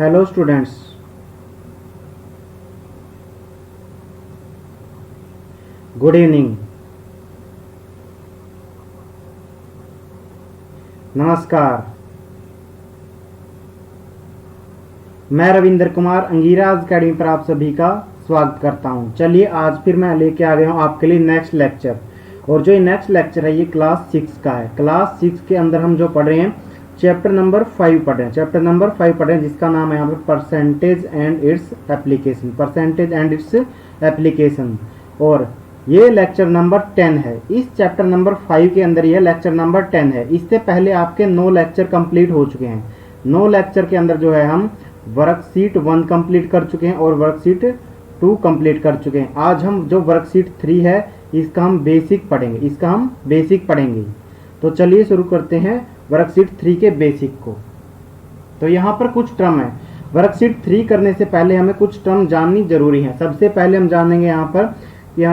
Hello students, good evening, नमस्कार। मैं Ravindra Kumar अंगीराज academy पर आप सभी का स्वागत करता हूं। चलिए आज फिर मैं लेके आ गया हूं आपके लिए नेक्स्ट लेक्चर। और जो ये नेक्स्ट लेक्चर है ये क्लास 6 का है। क्लास 6 के अंदर हम जो पढ़ रहे हैं चैप्टर नंबर 5 पढ़ रहे हैं। चैप्टर नंबर 5 पढ़ रहे हैं जिसका नाम है यहाँ पर percentage and its application. Percentage and its application. और ये लेक्चर नंबर 10 है। इस चैप्टर नंबर 5 के अंदर ये लेक्चर नंबर 10 है। इससे पहले आपके 9 लेक्चर कंप्लीट हो चुके हैं। 9 लेक्चर के अंदर जो है हम वर्कशीट 1 कंप्लीट कर चुके हैं और वर्कशीट 2 कंप्लीट कर चुके हैं। आज हम जो वर्कशीट 3 है इसका हम बेसिक पढ़ेंगे। तो चलिए शुरू करते हैं वर्कशीट 3 के बेसिक को। तो यहाँ पर कुछ टर्म है। वर्कशीट 3 करने से पहले हमें कुछ टर्म जाननी जरूरी है। सबसे पहले हम जानेंगे यहाँ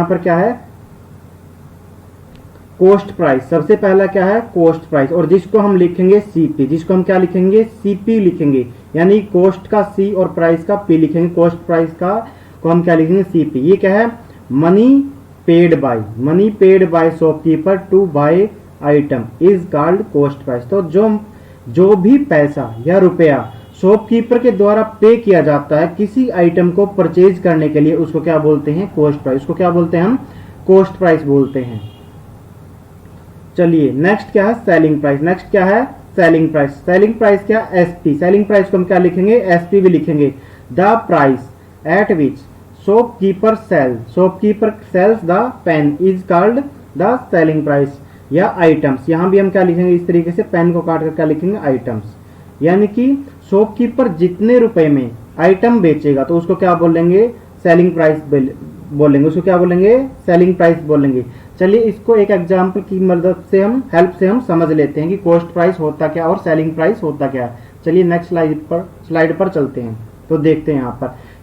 पर क्या है, कॉस्ट प्राइस। सबसे पहला क्या है, कॉस्ट प्राइस। और जिसको हम लिखेंगे सीपी, जिसको हम क्या लिखेंगे, सीपी लिखेंगे। यानी कॉस्ट का सी और प्राइस का पी लिखेंगे। कॉस्ट प्राइस का को हम क्या लिखेंगे, सीपी। ये क्या है, money paid by shopkeeper to buy item is called cost price. तो जो भी पैसा या रुपया शॉपकीपर के द्वारा पे किया जाता है किसी आइटम को परचेज करने के लिए, उसको क्या बोलते हैं, कॉस्ट प्राइस। उसको क्या बोलते हैं, हम कॉस्ट प्राइस बोलते हैं। चलिए नेक्स्ट क्या है, सेलिंग प्राइस। नेक्स्ट क्या है, सेलिंग प्राइस। सेलिंग प्राइस क्या, एसपी। सेलिंग प्राइस को हम क्या लिखेंगे, एसपी भी लिखेंगे। The price at which shopkeeper sells the pen is called the selling price. या आइटम्स, यहां भी हम क्या लिखेंगे, इस तरीके से पेन को काट कर क्या लिखेंगे, आइटम्स। यानी कि शॉपकीपर जितने रुपए में आइटम बेचेगा तो उसको क्या बोलेंगे, सेलिंग प्राइस बोलेंगे। उसको क्या बोलेंगे, सेलिंग प्राइस बोलेंगे। चलिए इसको एक एग्जांपल की मदद से हेल्प से हम समझ लेते हैं कि कॉस्ट प्राइस होता क्या और सेलिंग प्राइस होता क्या। चलिए नेक्स्ट स्लाइड पर चलते हैं। तो देखते हैं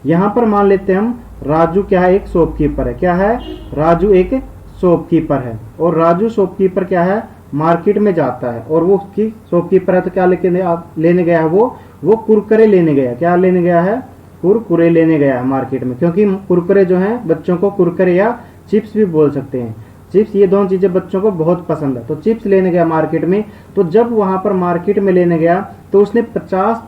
यहाँ पर मान लेते हैं हम राजू क्या है, एक शॉपकीपर है। क्या है, राजू एक शॉपकीपर है। और राजू शॉपकीपर क्या है, मार्केट में जाता है और वो उसकी शॉपकीपर है तो क्या लेने गया है, वो कुरकुरे लेने गया। क्या लेने गया है, कुरकुरे लेने गया है मार्केट में। क्योंकि कुरकुरे जो है बच्चों को कुरकुरे या चिप्स भी बोल सकते हैं। चिप्स, ये दोनों चीजें बच्चों को बहुत पसंद है। तो चिप्स लेने गया मार्केट में। तो जब वहां पर मार्केट में लेने गया तो उसने 50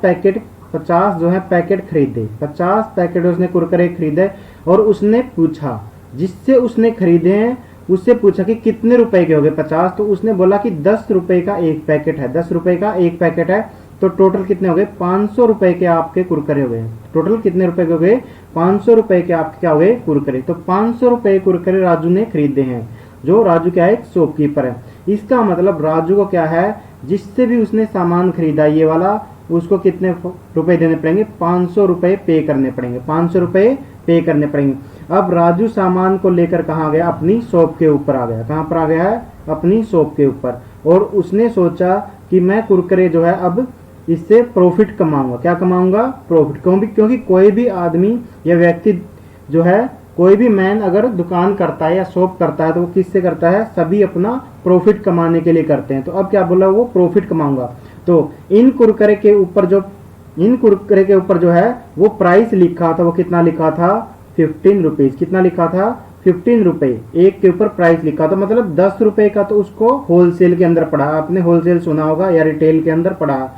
जो है पैकेट खरीदे। 50 पैकेट उसने कुरकुरे खरीदे। और उसने पूछा, जिससे उसने खरीदे हैं उससे पूछा कि कितने रुपए के हो गए 50। तो उसने बोला कि 10 रुपए का एक पैकेट है। 10 रुपए का एक पैकेट है। तो टोटल कितने हो गए, 500 रुपए के आपके कुरकुरे हो गए। टोटल कितने रुपए के हो गए, 500 रुपए के आपके क्या हो गए, कुरकुरे। तो 500 रुपए कुरकुरे राजू ने खरीदे हैं। जो राजू क्या है, एक शॉपकीपर है। इसका मतलब राजू को क्या है, जिससे भी उसने सामान खरीदा ये वाला, उसको कितने रुपए देने पड़ेंगे, 500 रुपए पे करने पड़ेंगे। 500 रुपए पे करने पड़ेंगे। अब राजू सामान को लेकर कहाँ गया, अपनी शॉप के ऊपर आ गया। कहाँ पर आ गया है, अपनी शॉप के ऊपर। और उसने सोचा कि मैं कुरकुरे जो है अब इससे प्रॉफिट कमाऊंगा। क्या कमाऊंगा, प्रॉफिट। क्योंकि कोई भी आदमी या व्यक्ति जो है, कोई भी मैन अगर दुकान करता है या शॉप करता है तो वो किससे करता है, सभी अपना प्रॉफिट कमाने के लिए करते हैं। तो अब क्या बोला, वो प्रॉफिट कमाऊंगा। तो इन कुरकुरे के ऊपर जो है वो प्राइस लिखा था, वो कितना लिखा था, 15 रुपीज। कितना लिखा था, 15 रुपए। एक के ऊपर प्राइस लिखा था, मतलब 10 रुपए का। तो उसको होलसेल के अंदर पढ़ा। आपने होलसेल सुना होगा या रिटेल के अंदर पढ़ा।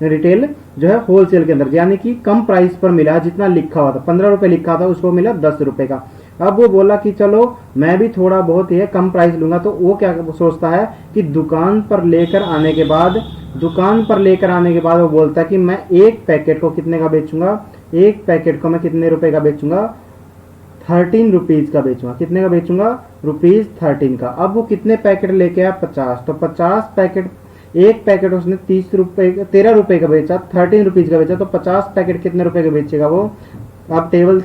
रिटेल जो है होलसेल के अंदर, यानी कि कम प्राइस पर मिला। जितना लिखा हुआ था 15 रुपए लिखा था, उसको मिला 10 रुपए का। अब वो बोला कि चलो मैं भी थोड़ा बहुत ही कम प्राइस लूंगा। तो वो क्या सोचता है कि दुकान पर लेकर आने के बाद वो बोलता है कि मैं एक पैकेट को कितने का बेचूंगा, एक पैकेट को मैं कितने रुपए का बेचूंगा, 13 रुपीज का बेचूंगा। कितने का बेचूंगा, रुपीज 13 का। अब वो कितने पैकेट लेके आया, 50। तो 50 पैकेट, एक पैकेट उसने 13 रुपए का बेचा, 13 रुपीज का बेचा। तो 50 पैकेट कितने रुपए का बेचेगा वो, आप टेबल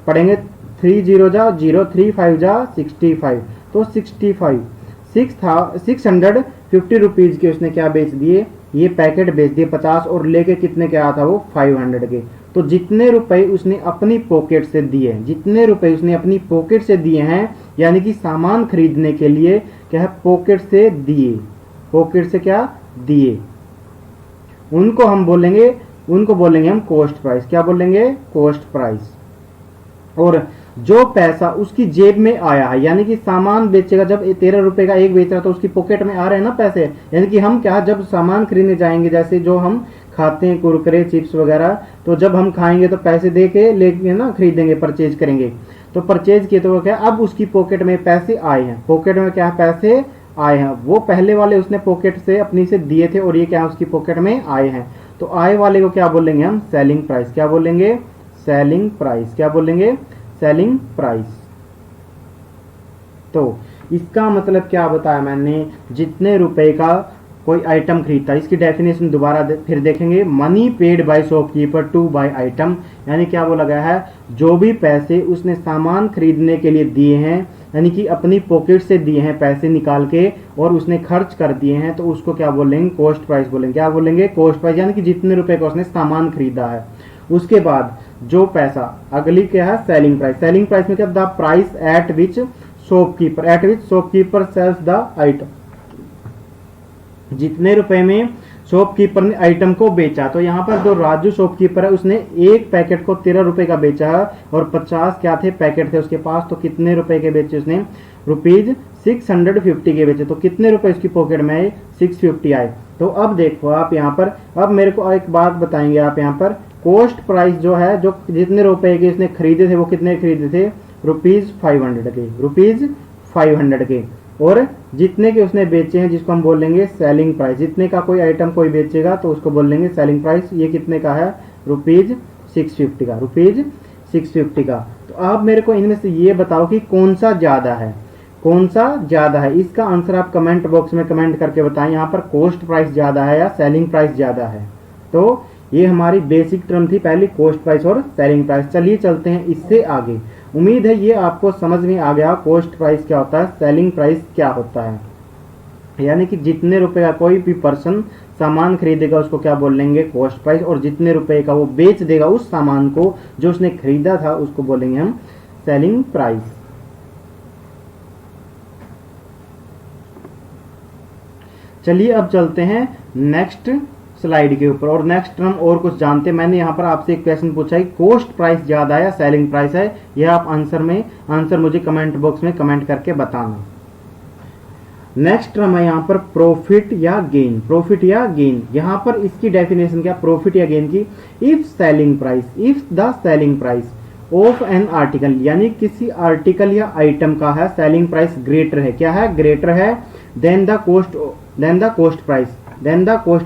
पढ़ेंगे, 3 0 जा 0, 3 5 जा 65। तो 650 रुपीज के उसने क्या बेच दिए, ये पैकेट बेच दिए 50। और लेके कितने के आया था वो, 500 के। तो जितने रुपए उसने अपनी पॉकेट से दिए हैं, यानी कि सामान खरीदने के लिए क्या है, पॉकेट से क्या दिए, उनको हम बोलेंगे उनको बोलेंगे हम कॉस्ट प्राइस। क्या बोलेंगे? Cost price. और जो पैसा उसकी जेब में आया है, यानी कि सामान बेचेगा, जब 13 रुपए का एक बेच रहा तो उसकी पॉकेट में आ रहे हैं ना पैसे, यानी कि हम क्या, जब सामान खरीदने जाएंगे, जैसे जो हम खाते हैं कुरकुरे चिप्स वगैरह, तो जब हम खाएंगे तो पैसे दे के लेके ना खरीदेंगे, परचेज करेंगे, तो परचेज किए तो क्या, अब उसकी पॉकेट में पैसे आए हैं, पॉकेट में क्या पैसे आए हैं, वो पहले वाले उसने पॉकेट से अपनी से दिए थे और ये क्या उसकी पॉकेट में आए हैं, तो आए वाले को क्या बोलेंगे हम? Selling price. क्या बोलेंगे? Selling price. क्या बोलेंगे? Selling price. तो इसका मतलब क्या बताया मैंने? जितने रुपए का कोई आइटम खरीदता है, इसकी डेफिनेशन दोबारा फिर देखेंगे। Money paid by shopkeeper to buy item, यानी क्या बोला गया है? जो भी पैसे उसने सामान खरीदने के लिए दिए हैं, यानी कि अपनी पॉकेट से दिए हैं पैसे निकाल के और उसने खर्च कर दिए हैं, तो उसको क्या बोलेंगे? कॉस्ट प्राइस बोलेंगे। क्या बोलेंगे? कॉस्ट प्राइस, यानी कि जितने रुपए का उसने सामान खरीदा है। उसके बाद जो पैसा, अगली क्या है? Selling price. सेलिंग प्राइस में क्या? The price at which shopkeeper sells the item, जितने रुपए में शॉपकीपर ने आइटम को बेचा। तो यहाँ पर जो राजू शॉपकीपर है उसने एक पैकेट को 13 रुपए का बेचा है और 50 क्या थे पैकेट थे उसके पास, तो कितने रुपए के बेचे उसने? रुपीज 650 के बेचे। तो कितने रुपए उसकी पॉकेट में आए? 650 आए। तो अब देखो आप यहाँ पर, अब मेरे को एक बात बताएंगे आप यहाँ पर, कॉस्ट प्राइस जो है, जो जितने रुपए के इसने खरीदे थे वो कितने खरीदे थे? रुपीज 500 के, रुपीज 500 के। और जितने के उसने बेचे हैं जिसको हम बोलेंगे सेलिंग प्राइस। जितने का कोई आइटम कोई बेचेगा तो उसको बोलेंगे सेलिंग प्राइस। ये कितने का है? रुपीज 650 का, रुपीज 650 का। तो आप मेरे को इनमें से ये बताओ कि कौन सा ज्यादा है, कौन सा ज्यादा है? इसका आंसर आप कमेंट बॉक्स में कमेंट करके बताएं, यहाँ पर कॉस्ट प्राइस ज्यादा है या सेलिंग प्राइस ज्यादा है। तो ये हमारी बेसिक टर्म थी पहली, कॉस्ट प्राइस और सेलिंग प्राइस। चलिए चलते हैं इससे आगे। उम्मीद है ये आपको समझ में आ गया कॉस्ट प्राइस क्या होता है, सेलिंग प्राइस क्या होता है। यानी कि जितने रुपए का कोई भी पर्सन सामान खरीदेगा उसको क्या बोलेंगे? Cost price. और जितने रुपए का वो बेच देगा उस सामान को जो उसने खरीदा था उसको बोलेंगे हम सेलिंग प्राइस। चलिए अब चलते हैं नेक्स्ट स्लाइड के ऊपर और नेक्स्ट टर्म और कुछ जानते हैं। मैंने यहाँ पर आपसे एक क्वेश्चन पूछा है, कॉस्ट प्राइस ज्यादा है या सेलिंग प्राइस है? यह आप आंसर मुझे कमेंट बॉक्स में कमेंट करके बताना। नेक्स्ट टर्म है यहाँ पर प्रॉफिट या गेन। प्रॉफिट या गेन, यहाँ पर इसकी डेफिनेशन क्या? प्रॉफिट या गेन की, if the selling price of an article, यानी किसी आर्टिकल या आइटम का है सेलिंग प्राइस ग्रेटर है, क्या है? ग्रेटर है देन द कॉस्ट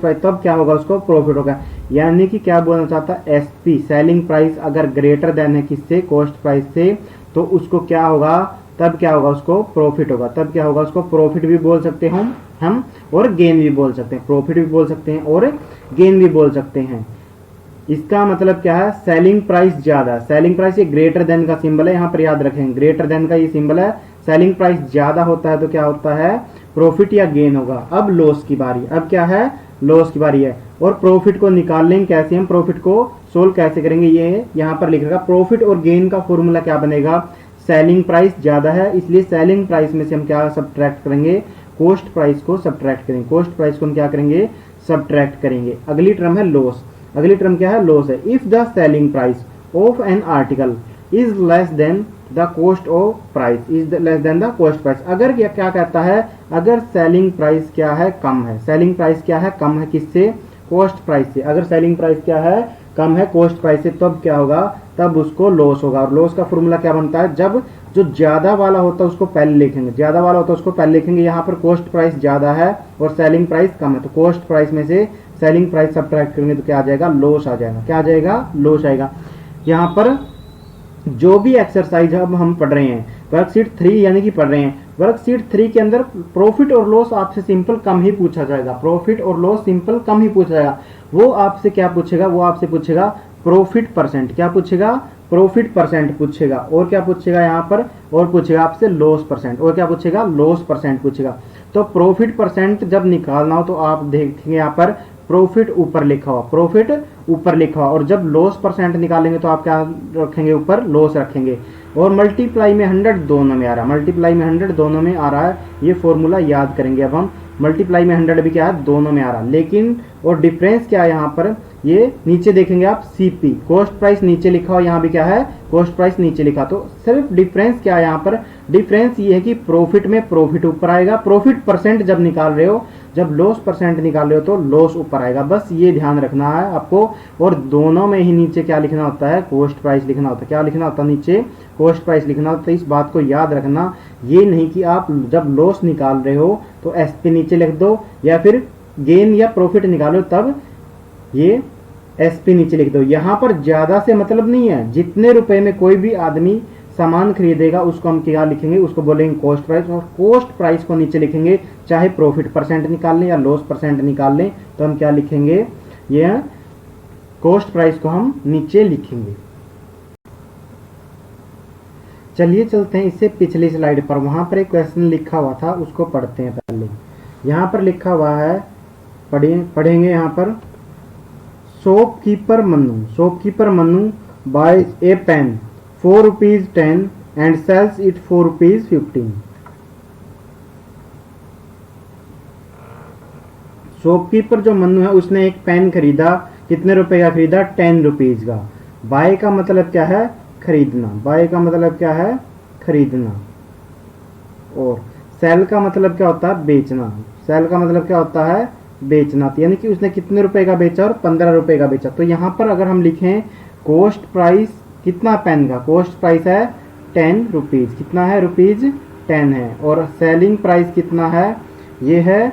प्राइस, तब क्या होगा? उसको प्रॉफिट होगा। यानी कि क्या बोलना चाहता है? एसपी, सेलिंग प्राइस अगर ग्रेटर देन है किससे? कॉस्ट प्राइस से, तो उसको क्या होगा? तब क्या होगा? उसको प्रॉफिट होगा। तब क्या होगा? उसको प्रॉफिट भी बोल सकते हैं हम और गेन भी बोल सकते हैं। प्रॉफिट भी बोल सकते हैं और गेन भी बोल सकते हैं। इसका मतलब क्या है? सेलिंग प्राइस ज्यादा, सेलिंग प्राइस ये ग्रेटर देन का सिंबल है, यहाँ पर याद रखेंगे, ग्रेटर देन का ये सिंबल है। सेलिंग प्राइस ज्यादा होता है तो क्या होता है? प्रॉफिट या गेन होगा। अब लॉस की बारी, अब क्या है? लॉस की बारी है। और प्रॉफिट को निकाल लेंगे कैसे? हम प्रॉफिट को सोल्व कैसे करेंगे? ये यहाँ पर लिखेगा। प्रॉफिट और गेन का फॉर्मूला क्या बनेगा? सेलिंग प्राइस ज्यादा है इसलिए सेलिंग प्राइस में से हम क्या सब्ट्रैक्ट करेंगे? कॉस्ट प्राइस को सब्ट्रैक्ट करेंगे। कॉस्ट प्राइस को हम क्या करेंगे? सब्ट्रैक्ट करेंगे। अगली टर्म है लॉस। अगली टर्म क्या है? लॉस है। If the selling price of an article is less than the cost of price, is less than the cost price. अगर क्या कहता है? अगर सेलिंग प्राइस क्या है? कम है। सेलिंग प्राइस क्या है? कम है किससे? कॉस्ट प्राइस से। अगर सेलिंग प्राइस क्या है? कम है कॉस्ट प्राइस से, तब क्या होगा? तब उसको लॉस होगा। और लॉस का फॉर्मूला क्या बनता है? जब जो ज्यादा वाला होता है उसको पहले लिखेंगे, ज्यादा वाला होता है उसको पहले लिखेंगे। यहाँ पर कॉस्ट प्राइस ज्यादा है और सेलिंग प्राइस कम है, तो कॉस्ट प्राइस में से सेलिंग प्राइस सब्ट्रैक्ट करेंगे तो क्या आ जाएगा? लॉस आ जाएगा। क्या आ जाएगा? लॉस आएगा। यहाँ पर जो भी एक्सरसाइज अब हम पढ़ रहे हैं, वर्कशीट 3 यानी कि पढ़ रहे हैं, वर्कशीट 3 के अंदर प्रॉफिट और लॉस आपसे सिंपल कम ही पूछा जाएगा। प्रॉफिट और लॉस सिंपल कम ही पूछा जाएगा। वो आपसे क्या पूछेगा? वो आपसे पूछेगा प्रॉफिट परसेंट। क्या पूछेगा? प्रॉफिट परसेंट पूछेगा। और क्या पूछेगा यहाँ पर? और पूछेगा आपसे लॉस परसेंट। और क्या पूछेगा? लॉस परसेंट पूछेगा। तो प्रॉफिट परसेंट जब निकालना हो तो आप देखेंगे यहाँ पर प्रॉफिट ऊपर लिखा हुआ, प्रॉफिट ऊपर लिखा हुआ। और जब लॉस परसेंट निकालेंगे तो आप क्या रखेंगे? ऊपर लॉस रखेंगे। और मल्टीप्लाई में 100 दोनों में आ रहा है, मल्टीप्लाई में 100 दोनों में आ रहा है। ये फॉर्मूला याद करेंगे अब हम। मल्टीप्लाई में 100 भी क्या है? दोनों में आ रहा है। लेकिन और डिफरेंस क्या है यहाँ पर? ये नीचे देखेंगे आप सीपी, कॉस्ट प्राइस नीचे लिखा हो, यहाँ भी क्या है कॉस्ट प्राइस नीचे लिखा। तो सिर्फ डिफरेंस क्या है यहाँ पर, डिफरेंस ये है कि प्रॉफिट में प्रॉफिट ऊपर आएगा, प्रॉफिट परसेंट जब निकाल रहे हो, जब लॉस परसेंट निकाल रहे हो तो लॉस ऊपर आएगा, बस ये ध्यान रखना है आपको। और दोनों में ही नीचे क्या लिखना होता है, कॉस्ट प्राइस लिखना होता है। क्या लिखना होता है, नीचे कॉस्ट प्राइस लिखना होता है। इस बात को याद रखना, ये नहीं कि आप जब लॉस निकाल रहे हो तो एसपी नीचे लिख दो, या फिर गेन या प्रॉफिट निकालो तब ये एसपी नीचे लिख दो। यहाँ पर ज्यादा से मतलब नहीं है, जितने रुपए में कोई भी आदमी सामान खरीदेगा उसको हम क्या लिखेंगे, उसको बोलेंगे कॉस्ट प्राइस, और कॉस्ट प्राइस को नीचे लिखेंगे। चाहे प्रॉफिट परसेंट निकाल लें या लॉस परसेंट निकाल लें तो हम क्या लिखेंगे, ये कॉस्ट प्राइस को हम नीचे लिखेंगे। चलिए चलते हैं इससे पिछली स्लाइड पर, वहां पर एक क्वेश्चन लिखा हुआ था उसको पढ़ते हैं पहले। यहाँ पर लिखा हुआ है, पढ़ेंगे यहाँ पर, shopkeeper Mannu buy a pen ₹4.10 and sells it ₹4.15। Shopkeeper जो मन्नू है उसने एक पेन खरीदा, कितने रुपए का खरीदा, ₹10 का। बाय का मतलब क्या है, खरीदना, बाय का मतलब क्या है, खरीदना। और सेल का मतलब क्या होता है, बेचना, सेल का मतलब क्या होता है, बेचना। तो यानी कि उसने कितने रुपए का बेचा और ₹15 का बेचा। तो यहाँ पर अगर हम लिखें कॉस्ट प्राइस कितना पेन का, कॉस्ट प्राइस है ₹10, कितना है, ₹10 है। और सेलिंग प्राइस कितना है, ये है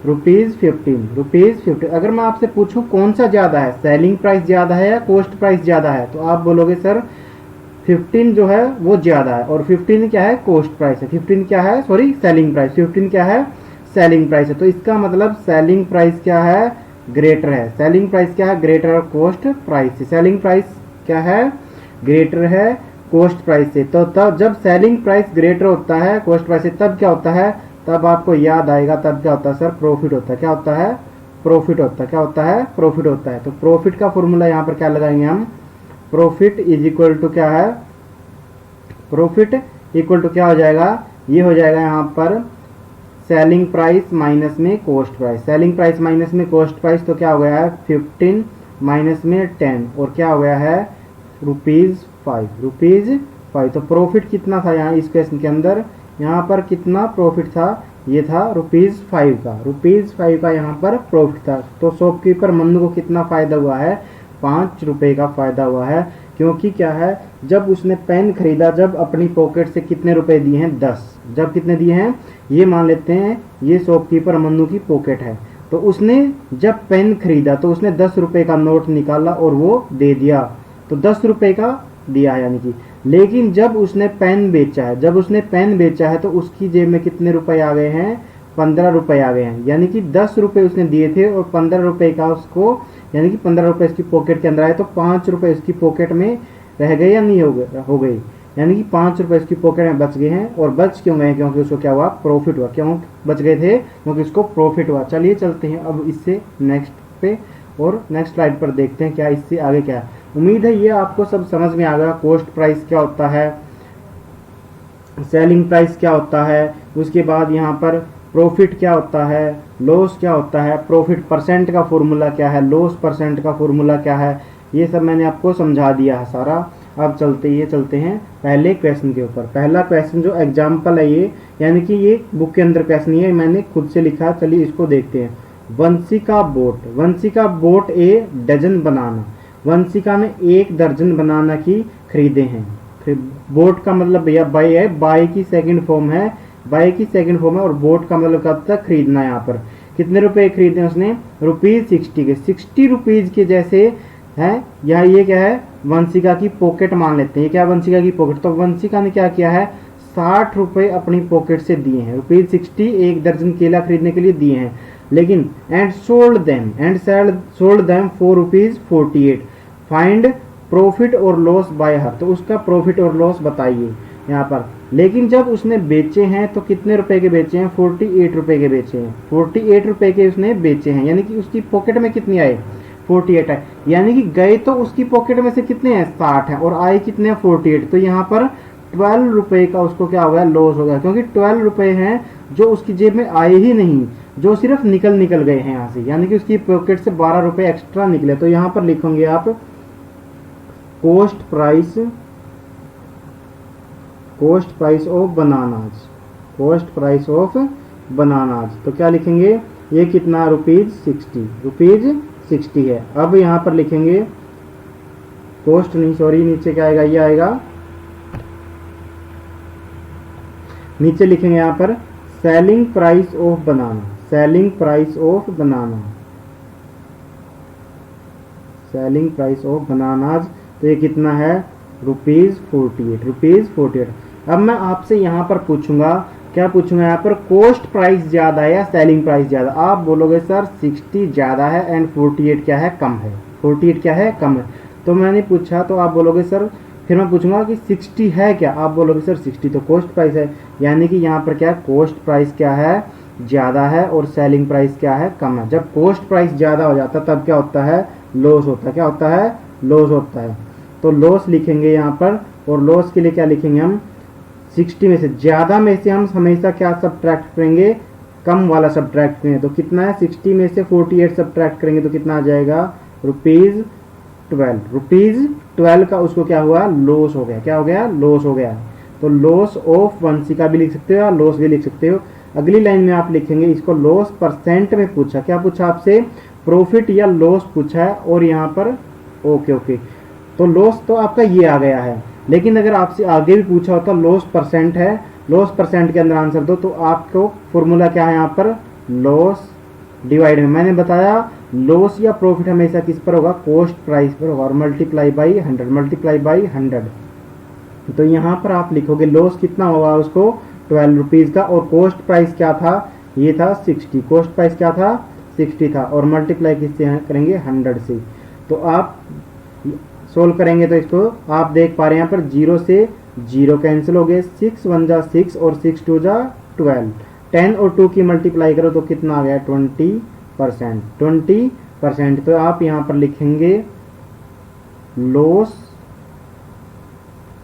₹15। अगर मैं आपसे पूछूं कौन सा ज्यादा है, सेलिंग प्राइस ज्यादा है या कॉस्ट प्राइस ज्यादा है, तो आप बोलोगे सर 15 जो है वो ज्यादा है, और 15 क्या है, कॉस्ट प्राइस है। 15 क्या है, सॉरी सेलिंग प्राइस, 15 क्या है, सेलिंग प्राइस है। तो इसका मतलब सेलिंग प्राइस क्या है, ग्रेटर है। सेलिंग प्राइस क्या है, ग्रेटर और कॉस्ट प्राइस से। सेलिंग प्राइस क्या है, ग्रेटर है कॉस्ट प्राइस से। तो तब जब सेलिंग प्राइस ग्रेटर होता है कॉस्ट प्राइस से, तब क्या होता है, तब आपको याद आएगा, तब क्या होता है सर, प्रॉफिट होता है। क्या होता है, प्रॉफिट होता है। क्या होता है, प्रॉफिट होता है। तो प्रॉफिट का फॉर्मूला यहाँ पर क्या लगाएंगे हम, प्रॉफिट इज इक्वल टू क्या है, प्रॉफिट इक्वल टू क्या हो जाएगा, ये हो जाएगा यहाँ पर सेलिंग प्राइस माइनस में cost price. Selling price minus में कॉस्ट प्राइस, तो क्या हो गया है 15 माइनस में 10, और क्या हो गया है ₹5। तो प्रॉफिट कितना था यहाँ इस क्वेश्चन के अंदर, यहाँ पर कितना प्रॉफिट था, ये था ₹5 का, ₹5 का यहाँ पर प्रॉफिट था। तो शॉपकीपर मन्नू को कितना फायदा हुआ है, ₹5 का फायदा हुआ है। क्योंकि क्या है, जब उसने पेन खरीदा, जब अपनी पॉकेट से कितने रुपए दिए हैं, 10। जब कितने दिए हैं, ये मान लेते हैं ये शॉपकीपर मन्नू की पॉकेट है, तो उसने जब पेन खरीदा तो उसने ₹10 का नोट निकाला और वो दे दिया, तो ₹10 का दिया है यानी कि। लेकिन जब उसने पेन बेचा है, जब उसने पेन बेचा है तो उसकी जेब में कितने रुपए आ गए हैं, ₹15 आ गए हैं। यानी कि ₹10 उसने दिए थे और ₹15 का उसको, यानी कि ₹15 उसकी पॉकेट के अंदर आए, तो ₹5 उसकी पॉकेट में रह गए या नहीं हो गए, यानी कि ₹5 उसकी पॉकेट में बच गए हैं। और बच क्यों गए, क्योंकि उसको क्या हुआ, प्रॉफिट हुआ। क्यों बच गए थे, क्योंकि उसको प्रॉफिट हुआ। चलिए चलते हैं अब इससे नेक्स्ट पे, और नेक्स्ट स्लाइड पर देखते हैं क्या इससे आगे क्या है। उम्मीद है ये आपको सब समझ में आ गया, कॉस्ट प्राइस क्या होता है, सेलिंग प्राइस क्या होता है, उसके बाद यहाँ पर प्रॉफिट क्या होता है, लॉस क्या होता है, प्रॉफिट परसेंट का फॉर्मूला क्या है, लॉस परसेंट का फॉर्मूला क्या है, ये सब मैंने आपको समझा दिया है सारा। अब चलते हैं पहले क्वेश्चन के ऊपर। पहला क्वेश्चन जो एग्जाम्पल है ये, यानी कि ये बुक के अंदर क्वेश्चन है, मैंने खुद से लिखा। चलिए इसको देखते हैं। वंशिका बोट ए डजन बनाना, वंशिका ने 1 दर्जन बनाना की खरीदे हैं। बोट का मतलब भैया बाय है, बाय की सेकंड फॉर्म है, बाय की सेकंड फॉर्म है, और बोट का मतलब क्या होता है, खरीदना। यहाँ पर कितने रुपए खरीदे उसने, ₹60 के, ₹60 के जैसे है। यहाँ ये क्या है, वंशिका की पॉकेट मान लेते हैं। ये क्या, वंशिका की पॉकेट। तो वंशिका ने क्या किया है, ₹60 अपनी पॉकेट से दिए हैं, ₹60 1 दर्जन केला खरीदने के लिए दिए हैं। लेकिन and sold them ₹4.48। Find profit और लॉस बाय हर, तो उसका प्रॉफिट और लॉस बताइए यहाँ पर। लेकिन जब उसने बेचे हैं तो कितने रुपए के बेचे हैं, ₹48 के बेचे हैं। ₹48 के उसने बेचे हैं, यानी कि उसकी पॉकेट में कितनी आए, 48 है। यानी कि गए तो उसकी पॉकेट में से कितने हैं, 60 है, और आए कितने हैं, 48। तो यहाँ पर ₹12 का उसको क्या हो गया, लॉस हो गया, क्योंकि ₹12 हैं जो उसकी जेब में आए ही नहीं। जो सिर्फ निकल गए हैं यहाँ से, यानी कि उसकी पॉकेट से 12 रुपए एक्स्ट्रा निकले। तो यहाँ पर लिखोगे आप coast price of bananas, cost price of bananas. तो क्या लिखेंगे, ये कितना, ₹60 है। अब यहाँ पर लिखेंगे कॉस्ट नहीं, सॉरी, नीचे क्या आएगा, ये आएगा, नीचे लिखेंगे यहाँ पर selling price of banana, selling price of banana, selling price of bananas. तो ये कितना है, ₹48। अब मैं आपसे यहाँ पर पूछूंगा, क्या पूछूंगा यहाँ पर, कॉस्ट प्राइस ज्यादा है या सेलिंग प्राइस ज्यादा। आप बोलोगे सर 60 ज्यादा है एंड 48 क्या है, कम है, 48 क्या है, कम है। तो मैंने पूछा तो आप बोलोगे सर, फिर मैं पूछूंगा कि 60 है क्या, आप बोलोगे सर 60 तो कॉस्ट प्राइस है, यानी कि यहाँ पर क्या, कॉस्ट प्राइस क्या है, ज्यादा है और सेलिंग प्राइस क्या है, कम है। जब कॉस्ट प्राइस ज्यादा हो जाता है तब क्या होता है, लॉस होता है। क्या होता है, लॉस होता है। तो लॉस लिखेंगे यहाँ पर, और लॉस के लिए क्या लिखेंगे हम, 60 में से, ज्यादा में से हम हमेशा क्या सब्ट्रैक्ट करेंगे, कम वाला सब्ट्रैक्ट करेंगे। तो कितना है, 60 में से 48 सब्ट्रैक्ट करेंगे तो कितना आ जाएगा, ₹12 का उसको क्या हुआ, लॉस हो गया। क्या हो गया, लॉस हो गया। तो लॉस ऑफ 1C का भी लिख सकते हो, लॉस भी लिख सकते हो। अगली लाइन में आप लिखेंगे इसको लॉस परसेंट में पूछा, क्या पूछा आपसे, प्रॉफिट या लॉस पूछा है, और यहाँ पर ओके। तो लॉस तो आपका ये आ गया है, लेकिन अगर आपसे आगे भी पूछा होता लॉस परसेंट है, लॉस परसेंट के अंदर आंसर दो, तो आपको फॉर्मूला क्या है यहाँ पर, लॉस डिवाइड में, मैंने बताया लॉस या प्रॉफिट हमेशा किस पर होगा, कॉस्ट प्राइस पर होगा, और मल्टीप्लाई बाई 100। तो यहाँ पर आप लिखोगे लॉस कितना होगा उसको, ₹12 का, और कॉस्ट प्राइस क्या था, ये था 60, कॉस्ट प्राइस क्या था, 60 था, और मल्टीप्लाई किससे करेंगे, 100 से। तो आप सोल्व करेंगे तो इसको आप देख पा रहे हैं यहाँ पर 0 से 0 कैंसिल हो गए, 6 1 जा 6 और 6 2 जा 12, 10 और 2 की मल्टीप्लाई करो तो कितना आ गया, 20%। तो आप यहाँ पर लिखेंगे लॉस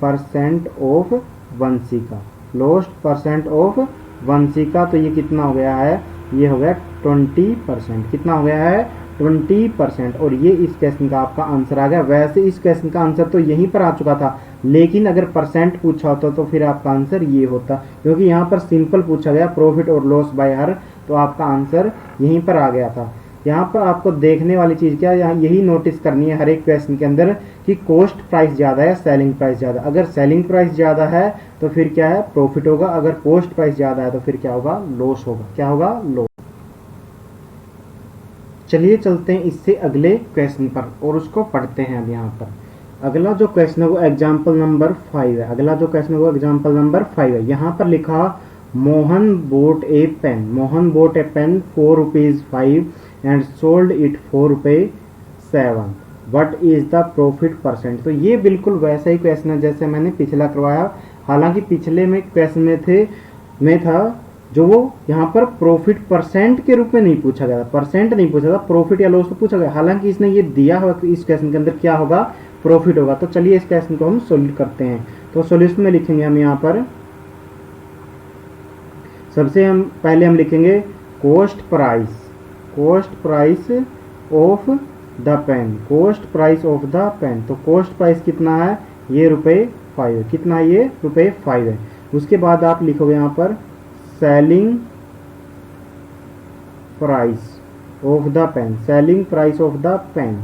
परसेंट ऑफ 1C का, लॉस परसेंट ऑफ 1C का। तो ये कितना हो गया है, ये हो गया 20%। कितना हो गया है, 20%। और ये इस क्वेश्चन का आपका आंसर आ गया। वैसे इस क्वेश्चन का आंसर तो यहीं पर आ चुका था, लेकिन अगर परसेंट पूछा होता तो फिर आपका आंसर ये होता, क्योंकि यहाँ पर सिंपल पूछा गया प्रॉफिट और लॉस बाय हर, तो आपका आंसर यहीं पर आ गया था। यहाँ पर आपको देखने वाली चीज़ क्या है, यहाँ यही नोटिस करनी है हर एक क्वेश्चन के अंदर कि कॉस्ट प्राइस ज़्यादा है या सेलिंग प्राइस ज़्यादा। अगर सेलिंग प्राइस ज़्यादा है तो फिर क्या है, प्रॉफिट होगा, अगर कॉस्ट प्राइस ज़्यादा है तो फिर क्या होगा, लॉस होगा। क्या होगा, लॉस। चलिए चलते हैं इससे अगले क्वेश्चन पर और उसको पढ़ते हैं अब यहाँ पर। अगला जो क्वेश्चन है वो एग्जाम्पल नंबर 5 है। अगला जो क्वेश्चन है वो एग्जाम्पल नंबर 5 है। यहाँ पर लिखा Mohan bought a pen, Mohan bought a pen ₹4.5 and sold it ₹4.7, what is the profit percent. तो ये बिल्कुल वैसा ही क्वेश्चन है जैसे मैंने पिछला करवाया, हालांकि पिछले में क्वेश्चन में था जो वो यहाँ पर प्रॉफिट परसेंट के रूप में नहीं पूछा गया था, परसेंट नहीं पूछा था, प्रॉफिट या लॉस तो पूछा गया। हालांकि इसने ये दिया हुआ कि इस क्वेश्चन के अंदर क्या होगा, प्रॉफिट होगा। तो चलिए इस क्वेश्चन को हम सोल्व करते हैं। तो सॉल्यूशन में लिखेंगे हम यहाँ पर, सबसे पहले हम लिखेंगे cost price of the pen, cost price of the pen. तो कॉस्ट प्राइस कितना है, ये ₹5 है। कितना है, ये ₹5 है। उसके बाद आप लिखोगे यहाँ पर selling price of the pen, selling price of the pen,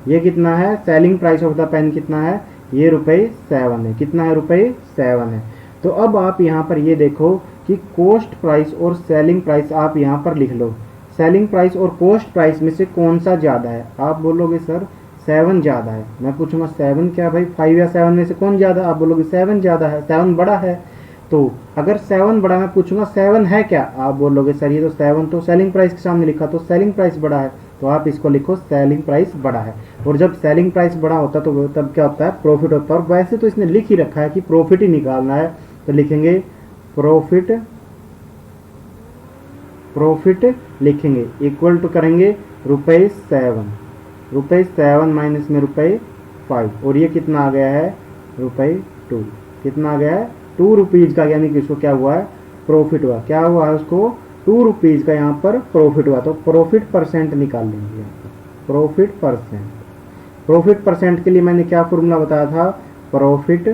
ये कितना है, selling price of the pen कितना है, ये ₹7 है। कितना है, ₹7 है। तो अब आप यहाँ पर ये देखो कि कॉस्ट प्राइस और सेलिंग प्राइस आप यहाँ पर लिख लो। सेलिंग प्राइस और कॉस्ट प्राइस में से कौन सा ज़्यादा है, आप बोलोगे सर 7 ज़्यादा है। मैं पूछूंगा 7 क्या भाई, 5 या 7 में से कौन ज़्यादा, आप बोलोगे 7 ज़्यादा है, 7 बड़ा है। तो अगर 7 बड़ा, मैं पूछूंगा 7 है क्या, आप बोलोगे सर ये तो 7 तो सेलिंग प्राइस के सामने लिखा तो सेलिंग प्राइस बड़ा है, तो आप इसको लिखो सेलिंग प्राइस बड़ा है। और जब सेलिंग प्राइस बड़ा होता है तो तब क्या होता है, प्रॉफिट होता है। और वैसे तो इसने लिख ही रखा है कि प्रॉफिट ही निकालना है, तो लिखेंगे प्रॉफिट लिखेंगे, इक्वल टू करेंगे ₹7 माइनस में ₹5, और ये कितना आ गया है, ₹2। कितना आ गया है, ₹2 का, यानी कि इसको क्या हुआ है, प्रॉफिट हुआ। क्या हुआ है उसको, ₹2 का यहाँ पर प्रॉफिट हुआ, तो प्रॉफिट परसेंट निकाल लेंगे यहाँ पर। प्रॉफिट परसेंट, प्रॉफिट परसेंट के लिए मैंने क्या फॉर्मूला बताया था, प्रॉफिट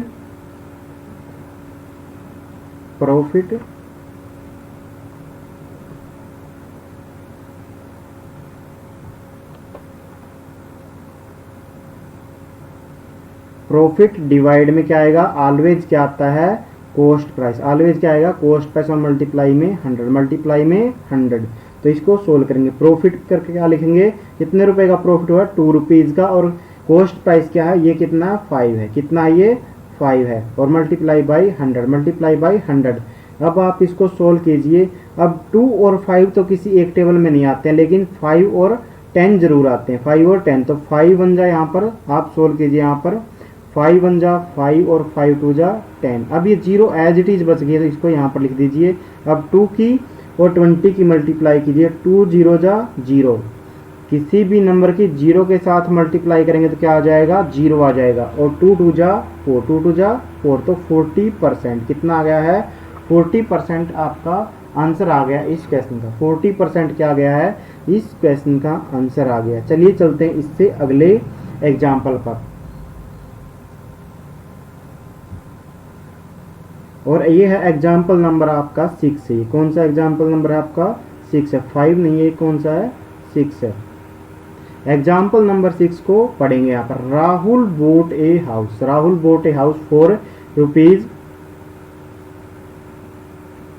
प्रॉफिट डिवाइड में क्या आएगा, ऑलवेज क्या आता है, कॉस्ट प्राइस। ऑलवेज क्या आएगा, कॉस्ट प्राइस और मल्टीप्लाई में 100, तो इसको सोल्व करेंगे। प्रॉफिट करके क्या लिखेंगे, कितने रुपए का प्रॉफिट हुआ, ₹2 का, और कॉस्ट प्राइस क्या है, ये कितना 5 है, कितना ये 5 है, और मल्टीप्लाई बाई 100। अब आप इसको सोल्व कीजिए। अब 2 और 5 तो किसी एक टेबल में नहीं आते हैं, लेकिन 5 और 10 जरूर आते हैं, 5 और 10, तो 5 बन जाए यहाँ पर, आप सोल्व कीजिए यहाँ पर, 5 बन जा 5 और 5 2 जा 10। अब ये 0 एज इट इज बच गया, तो इसको यहाँ पर लिख दीजिए। अब 2 की और 20 की मल्टीप्लाई कीजिए, 2 0 जा 0, किसी भी नंबर की 0 के साथ मल्टीप्लाई करेंगे तो क्या आ जाएगा, 0 आ जाएगा, और 2 2 जा 4, 2 2 जा 4, तो 40%, कितना आ गया है, 40% आपका आंसर आ गया इस क्वेश्चन का। 40% क्या आ गया है, इस क्वेश्चन का आंसर आ गया। चलिए चलते हैं इससे अगले एग्जाम्पल पर, और ये है एग्जाम्पल नंबर आपका 6 है। कौन सा एग्जाम्पल नंबर है आपका, 6 है, 5 नहीं है, कौन सा है, 6 है। एग्जाम्पल नंबर 6 को पढ़ेंगे यहाँ पर। Rahul bought a house, Rahul bought a house for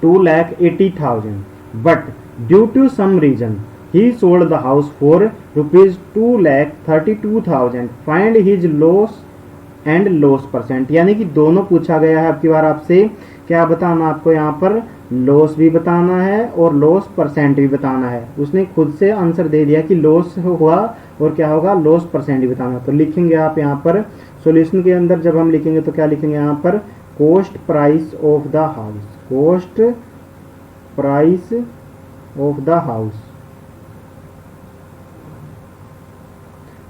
₹2,80,000, but due to some reason he sold the house for ₹2,32,000, find his loss and loss percent. यानी कि दोनों पूछा गया है। अब की बार आपसे क्या बताना, आपको यहाँ पर लॉस भी बताना है और लॉस परसेंट भी बताना है। उसने खुद से आंसर दे दिया कि लॉस हुआ और क्या होगा, लॉस परसेंट भी बताना। तो लिखेंगे आप यहाँ पर सॉल्यूशन के अंदर, जब हम लिखेंगे तो क्या लिखेंगे यहाँ पर, cost price of the house, cost price of the house,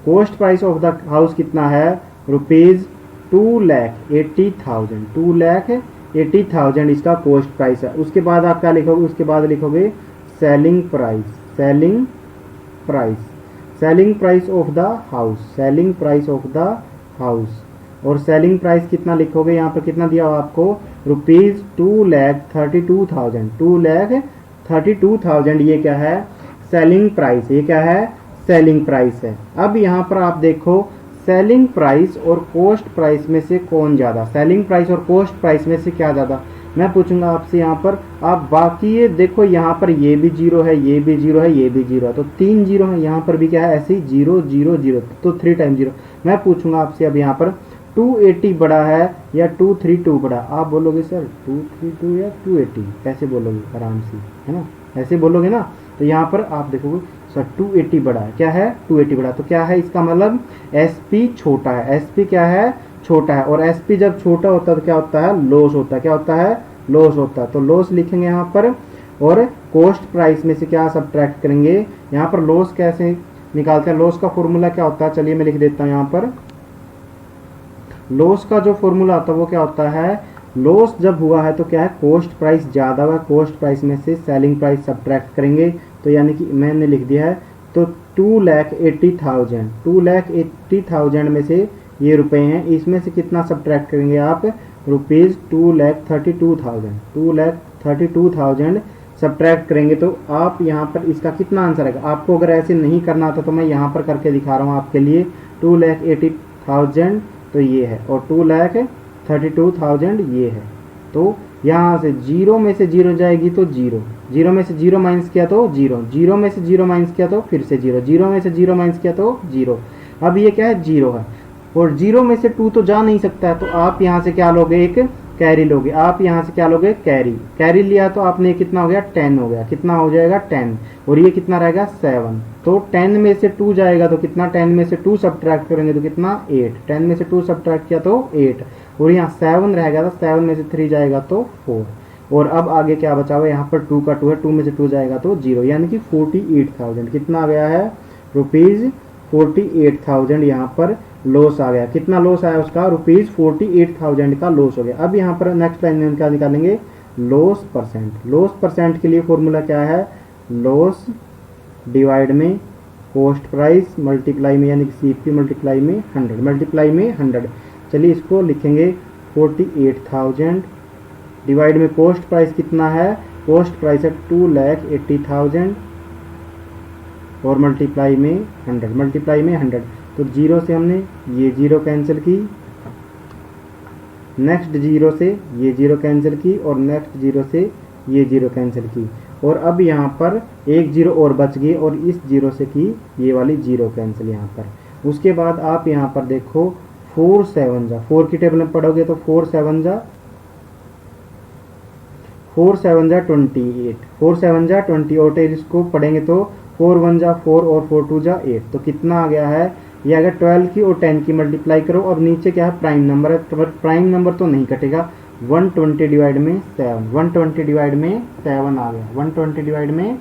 cost price of the house कितना है, ₹2,80,000, 2,80,000 इसका कॉस्ट प्राइस है। उसके बाद आप क्या लिखोगे, उसके बाद लिखोगे selling price, selling price, selling price of the house, selling price of the house, और सेलिंग प्राइस कितना लिखोगे, यहाँ पर कितना दिया हुआ आपको, ₹2,32,000, 2,32,000, ये क्या है, सेलिंग प्राइस, ये क्या है, सेलिंग प्राइस है। अब यहाँ पर आप देखो सेलिंग प्राइस और कॉस्ट प्राइस में से कौन ज़्यादा, सेलिंग प्राइस और कॉस्ट प्राइस में से क्या ज़्यादा, मैं पूछूंगा आपसे यहाँ पर। आप बाकी ये देखो, यहाँ पर ये भी 0 है, ये भी 0 है, ये भी 0 है, तो 3 0 है। यहाँ पर भी क्या है, ऐसे ही 0 0 0, तो 3 टाइम 0। मैं पूछूंगा आपसे अब यहाँ पर 280 बड़ा है या 232 बड़ा, आप बोलोगे सर 232 या 280, कैसे बोलोगे, आराम से, है ना, ऐसे बोलोगे ना। तो यहाँ पर आप देखोगे सर 280 बड़ा है, क्या है, 280 बड़ा, तो क्या है, इसका मतलब SP छोटा है, SP क्या है, छोटा है, और SP जब छोटा होता है तो क्या होता है, लॉस होता है, क्या होता है, लॉस होता है। तो लॉस लिखेंगे यहाँ पर, और कॉस्ट प्राइस में से क्या सब्ट्रैक्ट करेंगे। यहाँ पर लॉस कैसे निकालते हैं, लॉस का फॉर्मूला क्या होता है, चलिए मैं लिख देता हूँ यहाँ पर। लॉस का जो फॉर्मूला होता है वो क्या होता है, लॉस जब हुआ है तो क्या है, कॉस्ट प्राइस ज़्यादा हुआ, कॉस्ट प्राइस में से सेलिंग प्राइस सब्ट्रैक्ट करेंगे। तो यानी कि मैंने लिख दिया है, तो 2,80,000, 2,80,000 में से ये रुपए हैं, इसमें से कितना सब्ट्रैक्ट करेंगे आप, ₹2,32,000, 2,32,000 सब्ट्रैक्ट करेंगे। तो आप यहाँ पर इसका कितना आंसर आएगा। आपको अगर ऐसे नहीं करना आता तो मैं यहाँ पर करके दिखा रहा हूँ आपके लिए। 2,80,000 तो ये है, और 2,32,000 ये है। तो यहाँ से 0 में से 0 जाएगी तो 0, 0 में से 0 माइनस किया तो 0, 0 में से 0 माइनस किया तो फिर से 0, 0 में से 0 माइनस किया तो 0। अब ये क्या है, 0 है, और 0 में से 2 तो जा नहीं सकता है, तो आप यहाँ से क्या लोगे, एक कैरी लोगे। आप यहाँ से क्या लोगे, कैरी, कैरी लिया तो आपने कितना हो गया, 10 हो गया, कितना हो जाएगा 10, और ये कितना रहेगा 7। तो 10 में से 2 जाएगा तो कितना, 10 में से 2 सब्ट्रैक्ट करेंगे तो कितना 8, 10 में से 2 सब्ट्रैक्ट किया तो 8, और यहाँ 7 रहेगा तो 7 में से 3 जाएगा तो 4। और अब आगे क्या बचा हुआ, यहाँ पर 2 का 2 है, 2 में से 2 जाएगा तो 0, यानी कि 48,000 कितना आ गया है, ₹48,000 यहाँ पर लॉस आ गया। कितना लॉस आया उसका, ₹48,000 का लॉस हो गया। अब यहाँ पर नेक्स्ट लाइन में हम क्या निकालेंगे, लॉस परसेंट। लॉस परसेंट के लिए फॉर्मूला क्या है, लॉस डिवाइड में कॉस्ट प्राइस मल्टीप्लाई में यानी कि सीपी मल्टीप्लाई में 100, मल्टीप्लाई में 100। चलिए इसको लिखेंगे 48,000 डिवाइड में कॉस्ट प्राइस कितना है, कॉस्ट प्राइस है 2,80,000 और मल्टीप्लाई में 100, मल्टीप्लाई में 100। तो जीरो से हमने ये जीरो कैंसिल की, नेक्स्ट जीरो से ये जीरो कैंसिल की और नेक्स्ट जीरो से ये जीरो कैंसिल की, और अब यहाँ पर एक जीरो और बच गई और इस जीरो से की ये वाली जीरो कैंसिल यहाँ पर। उसके बाद आप यहाँ पर देखो 4 7 जा, 4 की टेबल में पढ़ोगे तो 4 7 जा 28, 4 7 जा 20, और इसको पढ़ेंगे तो 4 1 जा 4 और 4 2 जा 8। तो कितना आ गया है, ये अगर 12 की और 10 की मल्टीप्लाई करो, और नीचे क्या है प्राइम नंबर है, तो प्राइम नंबर तो नहीं कटेगा। 120 डिवाइड में 7, 120 डिवाइड में 7 आ गया, 120 डिवाइड में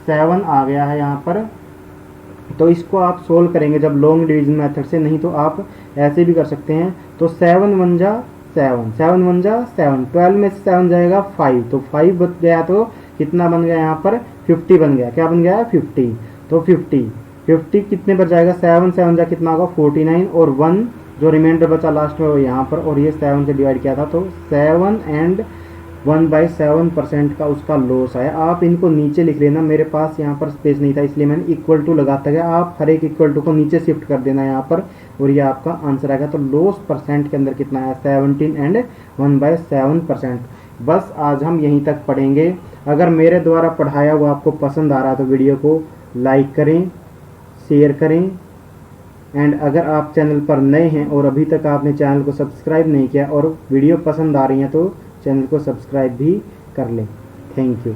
7 आ गया है यहाँ पर। तो इसको आप सोल्व करेंगे जब लॉन्ग डिवीजन मेथड से, नहीं तो आप ऐसे भी कर सकते हैं। तो 7 1 जा 7, 7 1 जा 7, 12 में से 7 जाएगा 5, तो 5 बच गया, तो कितना बन गया यहाँ पर 50 बन गया। क्या बन गया 50। तो 50 कितने पर जाएगा, 7 7 जा कितना होगा 49, और 1 जो रिमाइंडर बचा लास्ट में वो यहाँ पर, और ये 7 से डिवाइड किया था, तो 7 एंड 1/7% का उसका लॉस आया। आप इनको नीचे लिख लेना, मेरे पास यहाँ पर स्पेस नहीं था इसलिए मैंने इक्वल टू लगाता गया। आप हर एक इक्वल टू को नीचे शिफ्ट कर देना यहाँ पर, और ये आपका आंसर आएगा। तो लॉस परसेंट के अंदर कितना है 17 एंड 1/7%। बस आज हम यहीं तक पढ़ेंगे। अगर मेरे द्वारा पढ़ाया हुआ आपको पसंद आ रहा है तो वीडियो को लाइक करें, शेयर करें, एंड अगर आप चैनल पर नए हैं और अभी तक आपने चैनल को सब्सक्राइब नहीं किया और वीडियो पसंद आ रही है तो चैनल को सब्सक्राइब भी कर लें। Thank you.